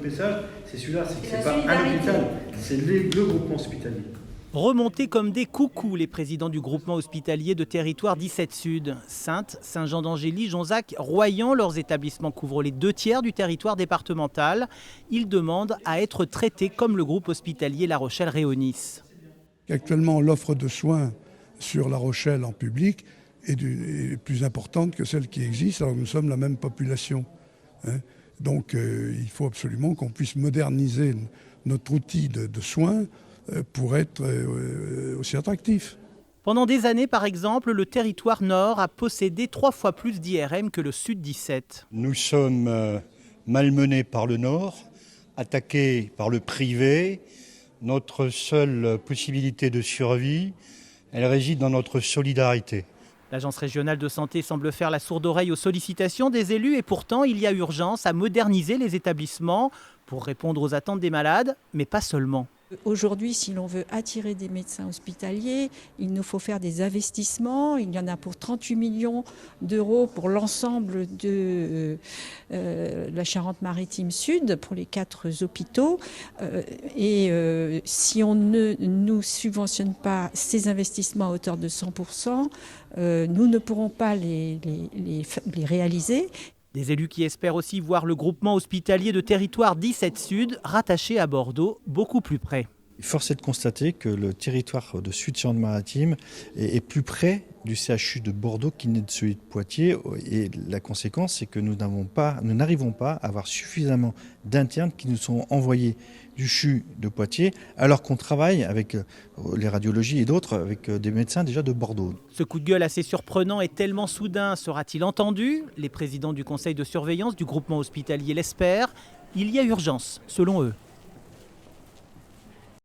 message, c'est celui-là, c'est que c'est pas un hôpital, c'est le groupement hospitalier. Remontés comme des coucous, les présidents du groupement hospitalier de territoire 17 Sud. Saintes, Saint-Jean-d'Angély, Jonzac, Royan, leurs établissements couvrent les 2/3 du territoire départemental. Ils demandent à être traités comme le groupe hospitalier La Rochelle-Rhéonis. Actuellement, l'offre de soins sur La Rochelle en public est plus importante que celle qui existe, alors que nous sommes la même population. Donc il faut absolument qu'on puisse moderniser notre outil de soins pour être aussi attractif. Pendant des années, par exemple, le territoire nord a possédé 3 fois plus d'IRM que le sud 17. Nous sommes malmenés par le nord, attaqués par le privé. Notre seule possibilité de survie, elle réside dans notre solidarité. L'Agence régionale de santé semble faire la sourde oreille aux sollicitations des élus et pourtant il y a urgence à moderniser les établissements pour répondre aux attentes des malades, mais pas seulement. Aujourd'hui, si l'on veut attirer des médecins hospitaliers, il nous faut faire des investissements. Il y en a pour 38 millions d'euros pour l'ensemble de la Charente-Maritime Sud, pour les 4 hôpitaux. Si on ne nous subventionne pas ces investissements à hauteur de 100%, nous ne pourrons pas les réaliser. Des élus qui espèrent aussi voir le groupement hospitalier de territoire 17 Sud rattaché à Bordeaux, beaucoup plus près. Force est de constater que le territoire de Sud-Charente-Maritime est plus près du CHU de Bordeaux qu'il n'est de celui de Poitiers. Et la conséquence, c'est que nous n'arrivons pas à avoir suffisamment d'internes qui nous sont envoyés du CHU de Poitiers, alors qu'on travaille avec les radiologies et d'autres, avec des médecins déjà de Bordeaux. Ce coup de gueule assez surprenant et tellement soudain sera-t-il entendu? Les présidents du conseil de surveillance du groupement hospitalier l'espèrent. Il y a urgence, selon eux.